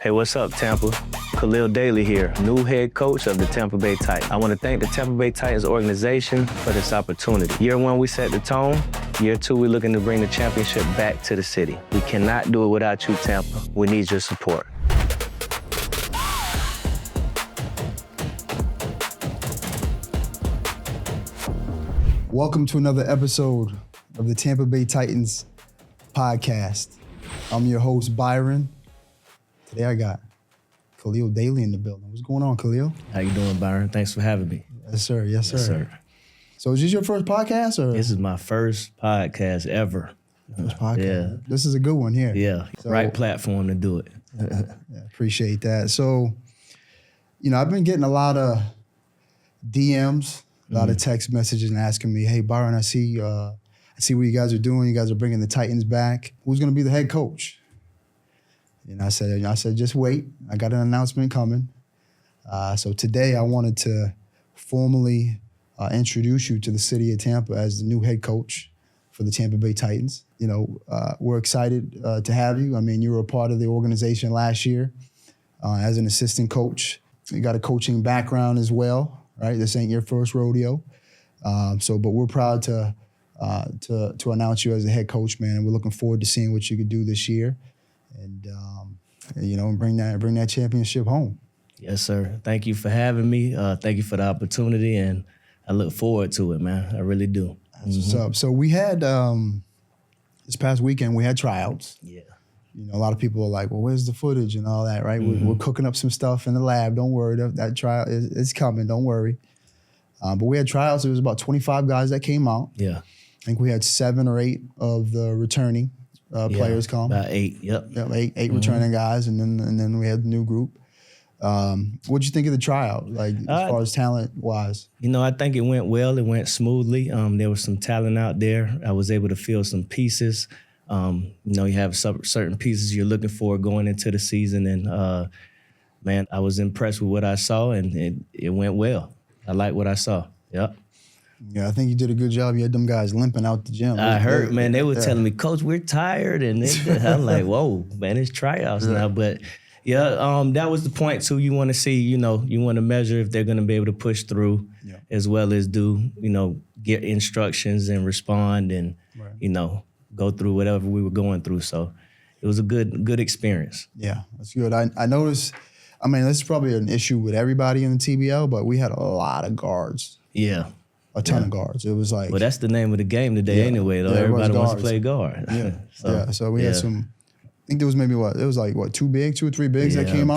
Hey, what's up, Tampa? Kahlil Daley here, new head coach of the Tampa Bay Titans. I want to thank the Tampa Bay Titans organization for this opportunity. Year one, we set the tone. Year two, we're looking to bring the championship back to the city. We cannot do it without you, Tampa. We need your support. Welcome to another episode of the Tampa Bay Titans podcast. I'm your host, Byron. Today I got Kahlil Daley in the building. What's going on, Kahlil? How you doing, Byron? Thanks for having me. Yes, sir. Yes, sir. Yes, sir. So is this your first podcast? Or? This is my first podcast ever. First podcast? Yeah. This is a good one here. Yeah, so, right platform to do it. Yeah, appreciate that. So, I've been getting a lot of DMs, a lot of text messages and asking me, hey, Byron, I see what you guys are doing. You guys are bringing the Titans back. Who's going to be the head coach? And I said, just wait. I got an announcement coming. So today I wanted to formally introduce you to the city of Tampa as the new head coach for the Tampa Bay Titans. We're excited to have you. I mean, you were a part of the organization last year as an assistant coach. You got a coaching background as well, right? This ain't your first rodeo. But we're proud to announce you as the head coach, man. And we're looking forward to seeing what you could do this year. And bring that championship home. Yes, sir. Thank you for having me. Thank you for the opportunity, and I look forward to it, man. I really do. That's what's up. So we had this past weekend we had tryouts. Yeah. A lot of people are like, "Well, where's the footage and all that?" Right? We're cooking up some stuff in the lab. Don't worry, that tryout is coming. Don't worry. But we had tryouts. There was about 25 guys that came out. Yeah. I think we had 7 or 8 of the returning players come. About 8, yep. Yeah, 8 returning guys, and then we had the new group. What'd you think of the tryout, like as far as talent-wise? I think it went well. It went smoothly. There was some talent out there. I was able to fill some pieces. You have certain pieces you're looking for going into the season, and man, I was impressed with what I saw, and it went well. I like what I saw. Yep. Yeah, I think you did a good job. You had them guys limping out the gym. I heard, man, they were telling me, Coach, we're tired. And I'm like, whoa, man, it's tryouts now. But, that was the point, too. You want to see, you want to measure if they're going to be able to push through as well as do, get instructions and respond and, go through whatever we were going through. So it was a good experience. Yeah, that's good. I noticed, this is probably an issue with everybody in the TBL, but we had a lot of guards. Yeah. A ton of guards. It was like... Well, that's the name of the game today anyway, though. Everybody wants to play guard. Yeah. So we had some... I think there was maybe 2 or 3 bigs that came out?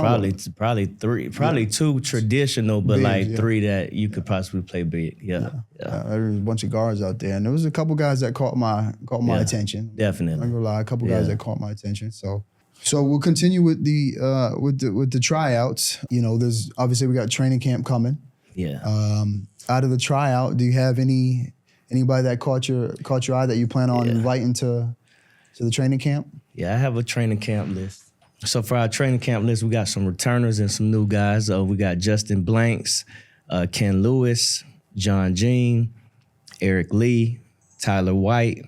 Probably 3. Probably 2 traditional, but bigs, 3 that you could possibly play big. Yeah. There was a bunch of guards out there. And there was a couple guys that caught my attention. Definitely. I'm gonna lie, a couple guys that caught my attention. So we'll continue with the tryouts. There's obviously we got training camp coming. Yeah. Out of the tryout, do you have anybody that caught your eye that you plan on inviting to the training camp? Yeah, I have a training camp list. So for our training camp list, we got some returners and some new guys. We got Justin Blanks, Ken Lewis, John Jean, Eric Lee, Tyler White,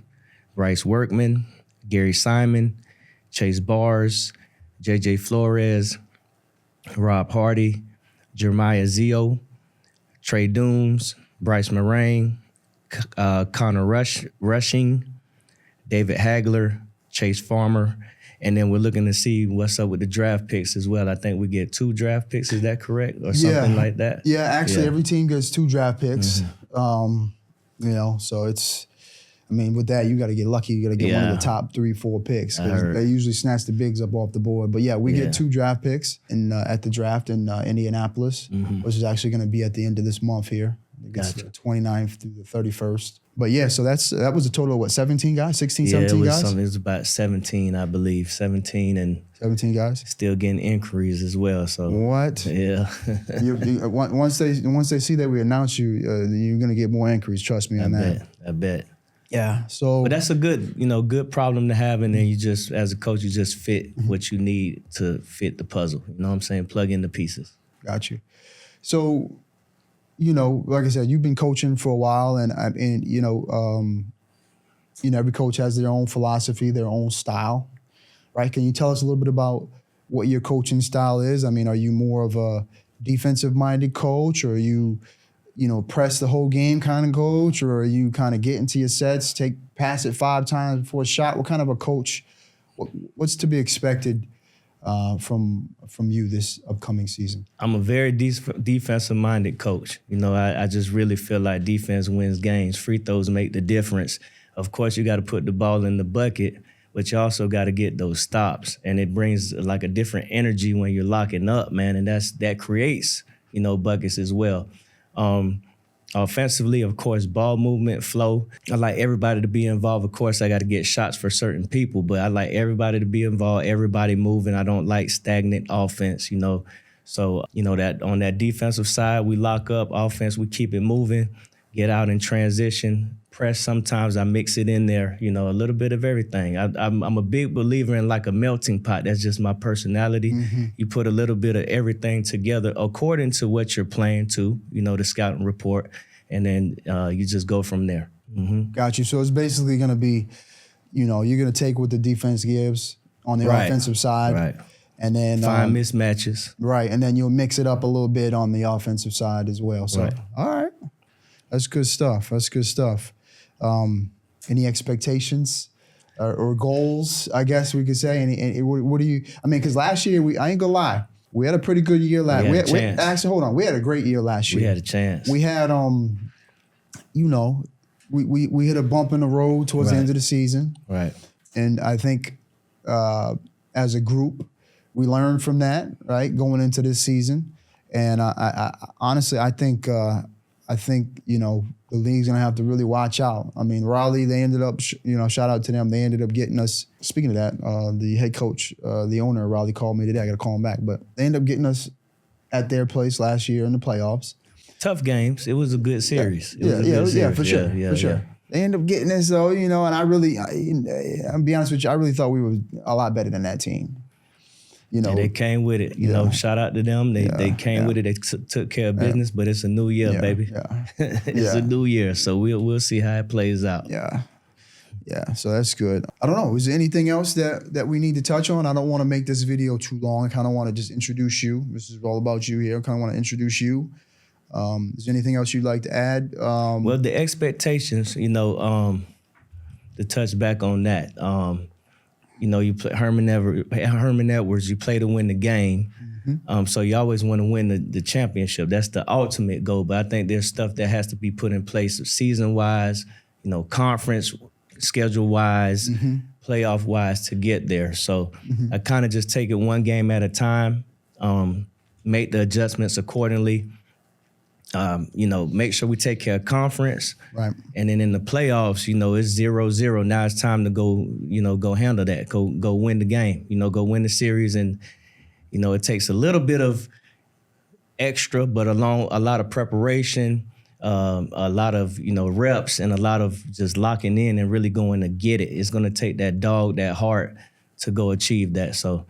Bryce Workman, Gary Simon, Chase Bars, JJ Flores, Rob Hardy, Jeremiah Zio, Trey Dooms, Bryce Moraine, Connor Rushing, David Hagler, Chase Farmer, and then we're looking to see what's up with the draft picks as well. I think we get 2 draft picks. Is that correct? Or something like that? Yeah, actually every team gets 2 draft picks. So it's, with that, you got to get lucky. You got to get one of the top 3, 4 picks because they usually snatch the bigs up off the board. But we get 2 draft picks at the draft in Indianapolis, which is actually going to be at the end of this month here. It's the 29th through the 31st. But so that was a total of 17 guys, 16, 17 guys? It was about 17, I believe. 17 guys? Still getting inquiries as well. So what? Yeah. Once they see that we announce you, you're gonna get more inquiries. Trust me on that. I bet. Yeah. So, but that's a good problem to have, and then you just, as a coach, you just fit what you need to fit the puzzle. You know what I'm saying? Plug in the pieces. Got you. So, like I said, you've been coaching for a while, and every coach has their own philosophy, their own style, right? Can you tell us a little bit about what your coaching style is? I mean, are you more of a defensive-minded coach, or are you, press the whole game kind of coach, or are you kind of get into your sets, pass it 5 times before a shot? What kind of a coach? What's to be expected from you this upcoming season? I'm a very defensive-minded coach. I just really feel like defense wins games. Free throws make the difference. Of course, you got to put the ball in the bucket, but you also got to get those stops, and it brings like a different energy when you're locking up, man, and that creates, buckets as well. Offensively, of course, ball movement, flow. I like everybody to be involved. Of course, I got to get shots for certain people, but I like everybody to be involved, everybody moving. I don't like stagnant offense, So, that on that defensive side, we lock up. Offense, we keep it moving, get out in transition. Press, sometimes I mix it in there, a little bit of everything. I'm a big believer in like a melting pot. That's just my personality. Mm-hmm. You put a little bit of everything together according to what you're playing to, the scouting report, and then you just go from there. Mm-hmm. Got you. So it's basically going to be, you're going to take what the defense gives on the offensive side. Right. And then find mismatches. Right. And then you'll mix it up a little bit on the offensive side as well. So, All right. That's good stuff. Any expectations or goals, I guess we could say? What do you? I mean, because last year I ain't gonna lie, we had a pretty good year last. Actually, hold on, we had a great year last year. We had a chance. We had we hit a bump in the road towards the end of the season. Right. And I think as a group, we learned from that, right, going into this season. And I honestly, I think the league's going to have to really watch out. I mean, Raleigh, they ended up, shout out to them. They ended up getting us, speaking of that, the head coach, the owner of Raleigh called me today. I got to call him back. But they ended up getting us at their place last year in the playoffs. Tough games. It was a good series. For sure. They ended up getting us, though, and I'll be honest with you, I really thought we were a lot better than that team. And they came with it. Shout out to them. They came with it. They took care of business, but it's a new year, baby. It's a new year, so we'll see how it plays out. Yeah, so that's good. I don't know. Is there anything else that we need to touch on? I don't want to make this video too long. I kind of want to just introduce you. This is all about you here. I kind of want to introduce you. Is there anything else you'd like to add? Well, the expectations, to touch back on that. You play Herman Edwards, you play to win the game. Mm-hmm. So you always want to win the championship. That's the ultimate goal. But I think there's stuff that has to be put in place season-wise, conference schedule-wise, mm-hmm. playoff-wise to get there. So I kind of just take it one game at a time, make the adjustments accordingly. Make sure we take care of conference. Right. And then in the playoffs, it's 0-0. Now it's time to go, go handle that. Go win the game. Go win the series. And, it takes a little bit of extra, but a lot of preparation, a lot of, reps, and a lot of just locking in and really going to get it. It's going to take that dog, that heart to go achieve that. So,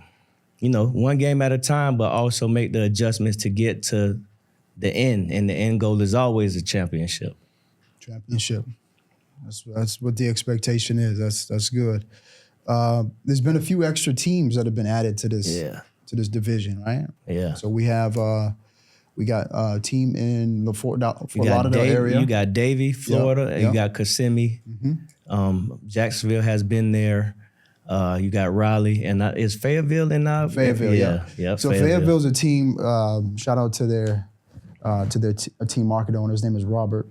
one game at a time, but also make the adjustments to get to the end, and the end goal is always a championship. That's what the expectation is. That's good. There's been a few extra teams that have been added to this division, right? Yeah. So we got a team in the Fort Lauderdale area. You got Davie, Florida. Yep. You got Kissimmee. Mm-hmm. Jacksonville has been there. You got Raleigh, and is Fayetteville in our Fayetteville? Yeah. So Fayetteville's a team. Shout out to their team market owner. His name is Robert.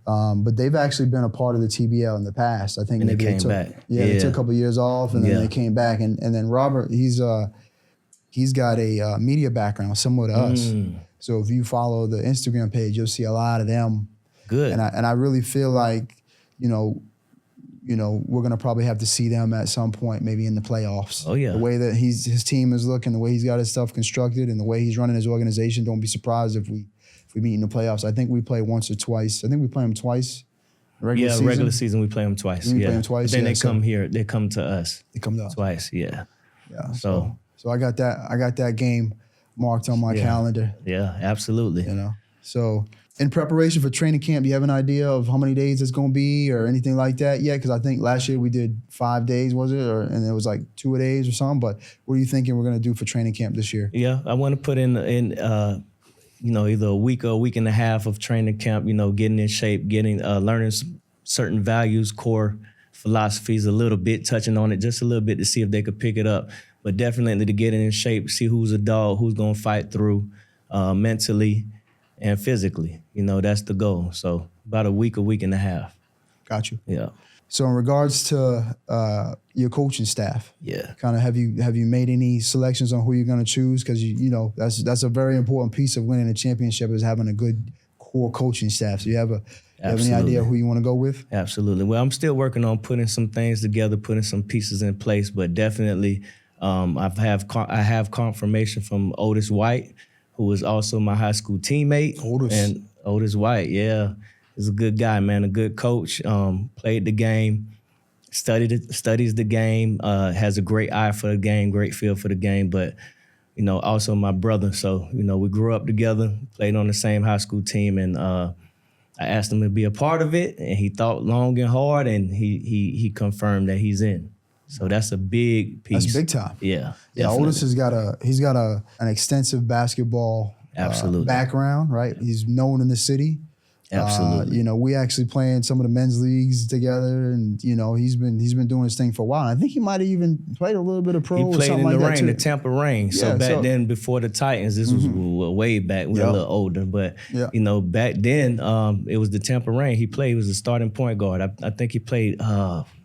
But they've actually been a part of the TBL in the past. I think they came back. They took a couple of years off, and then they came back. And then Robert, he's got a media background similar to us. So if you follow the Instagram page, you'll see a lot of them. Good. And I really feel like, we're gonna probably have to see them at some point, maybe in the playoffs. Oh yeah. The way that his team is looking, the way he's got his stuff constructed, and the way he's running his organization, don't be surprised if we meet in the playoffs. I think we play once or twice. I think we play them twice. Regular season we play them twice. We play them twice. Then they come here. They come to us. They come to us twice. Yeah. Yeah. So I got that game marked on my calendar. Yeah, absolutely. So in preparation for training camp, do you have an idea of how many days it's going to be or anything like that yet? Because I think last year we did 5 days, was it? And it was like 2 days or something. But what are you thinking we're going to do for training camp this year? Yeah, I want to put in either a week or a week and a half of training camp, getting in shape, learning certain values, core philosophies a little bit, touching on it just a little bit to see if they could pick it up. But definitely to get in shape, see who's a dog, who's going to fight through mentally and physically. That's the goal. So about a week and a half. Got you. Yeah. So in regards to your coaching staff, Yeah. kind of have you made any selections on who you're going to choose? Because that's a very important piece of winning a championship is having a good core coaching staff. So you have any idea who you want to go with? Absolutely. Well, I'm still working on putting some things together, putting some pieces in place, but definitely I have confirmation from Otis White, who was also my high school teammate. Otis White, yeah. He's a good guy, man, a good coach, played the game, studies the game, has a great eye for the game, great feel for the game, but, also my brother. So, we grew up together, played on the same high school team, and I asked him to be a part of it, and he thought long and hard, and he confirmed that he's in. So that's a big piece. That's big time. Yeah. Yeah, definitely. Otis has got an extensive basketball background, right? He's known in the city. Absolutely. We actually play in some of the men's leagues together, and he's been doing his thing for a while. And I think he might have even played a little bit of pro. He played in the Rain, the too. Tampa Rain. So back then, before the Titans, this was way back. We were a little older, but back then it was the Tampa Rain. He was a starting point guard. I think he played.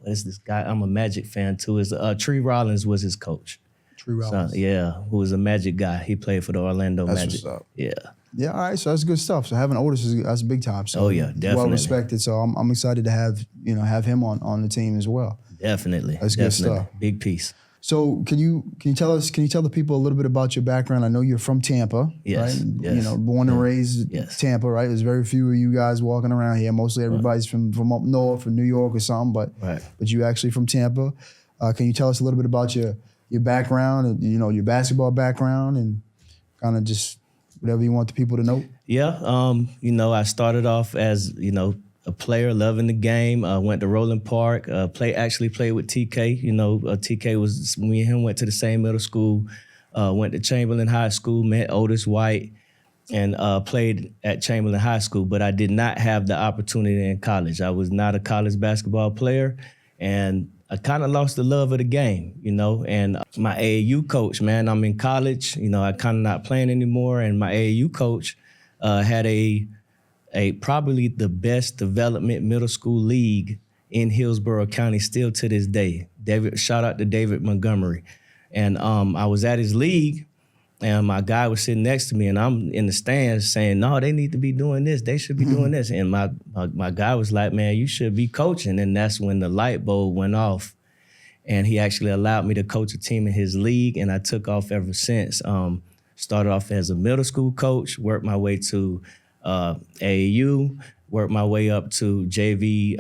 What's this guy? I'm a Magic fan too. Tree Rollins was his coach. Tree Rollins. So, who was a Magic guy. He played for the Orlando Magic. What's up. Yeah. Yeah, all right. So that's good stuff. So having Otis that's big time. So definitely. Well respected. So I'm excited to have him on the team as well. Definitely. That's good stuff. Big piece. So can you tell the people a little bit about your background? I know you're from Tampa, yes, right? Yes. Born and raised Tampa, right? There's very few of you guys walking around here. Mostly everybody's from up north or New York or something, but you actually from Tampa. Can you tell us a little bit about your background and your basketball background and kind of just whatever you want the people to know? Yeah, I started off as, a player, loving the game. Went to Roland Park, actually played with TK. TK me and him went to the same middle school, went to Chamberlain High School, met Otis White, and played at Chamberlain High School, but I did not have the opportunity in college. I was not a college basketball player, and I kind of lost the love of the game, and my AAU coach, man, I'm in college, I kind of not playing anymore, and my AAU coach had a probably the best development middle school league in Hillsborough County still to this day. Shout out to David Montgomery. And I was at his league, and my guy was sitting next to me, and I'm in the stands saying, no, they need to be doing this. They should be doing this. And my guy was like, man, you should be coaching. And that's when the light bulb went off. And he actually allowed me to coach a team in his league, and I took off ever since. Started off as a middle school coach, worked my way to AAU, worked my way up to JV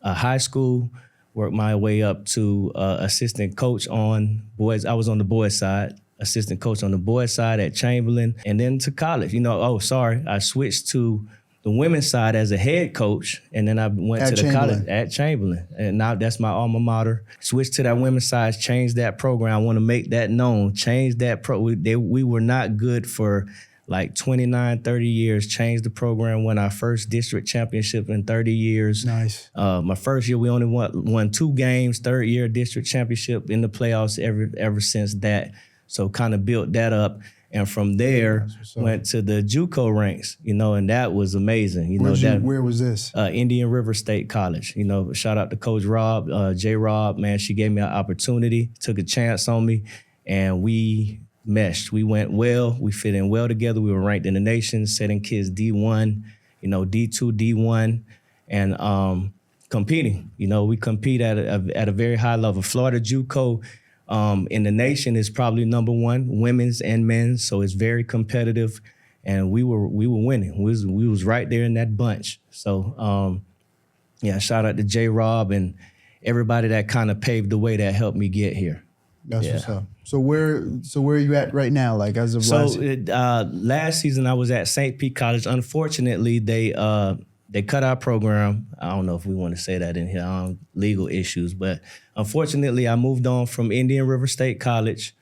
high school, worked my way up to assistant coach on boys. I was on the boys' side. Assistant coach on the boys' side at Chamberlain, and then to college. I switched to the women's side as a head coach, and then I went to the college at Chamberlain, and now that's my alma mater. Switched to that women's side, changed that program. I want to make that known. Changed that we were not good for like 29, 30 years. Changed the program, won our first district championship in 30 years. Nice. My first year, we only won 2 games. Third year, district championship in the playoffs ever since that. So kind of built that up. And from there, went to the JUCO ranks, and that was amazing. Where was this? Indian River State College. Shout out to Coach Rob, J. Rob, man, she gave me an opportunity, took a chance on me, and we meshed. We went well. We fit in well together. We were ranked in the nation, setting kids D1, D2, D1, and competing. We compete at a very high level. Florida JUCO in the nation is probably number 1, women's and men's, so it's very competitive, and we were winning. We was right there in that bunch. So shout out to J. Rob and everybody that kind of paved the way that helped me get here. That's what's up. So where are you at right now? Like as of last season, I was at St. Pete College. Unfortunately, they cut our program. I don't know if we want to say that in here, legal issues, but unfortunately, I moved on from Indian River State College,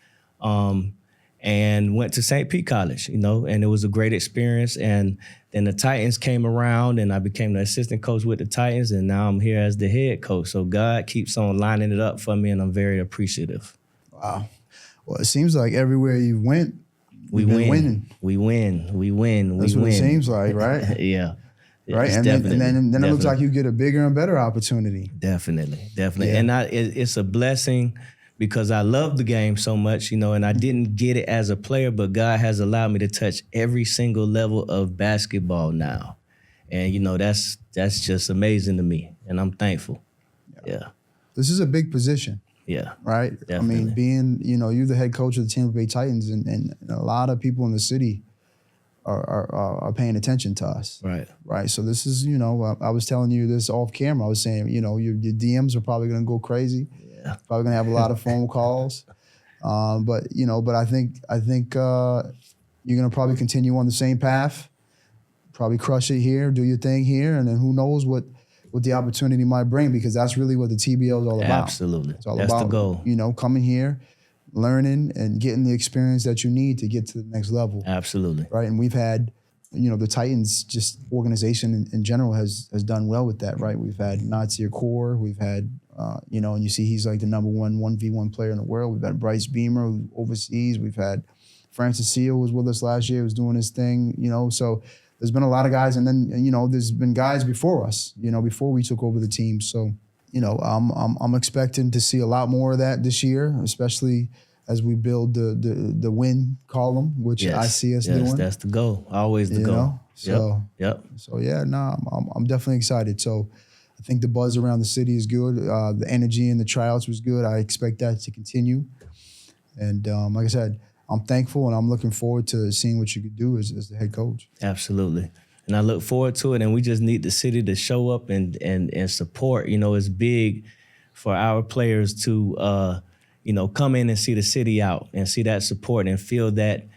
and went to St. Pete College. And it was a great experience. And then the Titans came around, and I became the assistant coach with the Titans, and now I'm here as the head coach. So God keeps on lining it up for me, and I'm very appreciative. Wow. Well, it seems like everywhere you went, we win. Winning. We win. That's what it seems like, right? Yeah. Right, and then it looks like you get a bigger and better opportunity. Definitely. Yeah. And it's a blessing because I love the game so much, and I didn't get it as a player, but God has allowed me to touch every single level of basketball now. And, that's just amazing to me, and I'm thankful. Yeah. This is a big position. Yeah. Right? Definitely. I mean, being, you're the head coach of the Tampa Bay Titans, and a lot of people in the city are paying attention to us. Right. So this is, I was telling you this off camera. I was saying, your DMs are probably going to go crazy. Yeah. Probably going to have a lot of phone calls. But I think you're going to probably continue on the same path, probably crush it here, do your thing here, and then who knows what the opportunity might bring, because that's really what the TBL is all about. Absolutely. It's all that's about the goal. Coming here, learning and getting the experience that you need to get to the next level. Absolutely. Right. And we've had, the Titans just organization in general has done well with that, right? We've had Nasir Kaur, we've had, and you see he's like the number 1v1 player in the world. We've had Bryce Beamer who's overseas. We've had Francis Seal was with us last year, was doing his thing, so there's been a lot of guys, and then, there's been guys before us, before we took over the team. So, I'm expecting to see a lot more of that this year, especially as we build the win column, which I see us doing. That's the goal. Always the goal. So, Yep. So yeah, I'm definitely excited. So I think the buzz around the city is good. The energy in the tryouts was good. I expect that to continue. And like I said, I'm thankful, and I'm looking forward to seeing what you could do as the head coach. Absolutely. And I look forward to it, and we just need the city to show up and support. It's big for our players to, come in and see the city out and see that support and feel that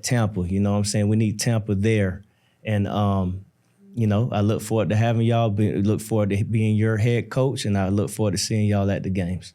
Tampa. You know what I'm saying? We need Tampa there. And, I look forward to having y'all. Look forward to being your head coach, and I look forward to seeing y'all at the games.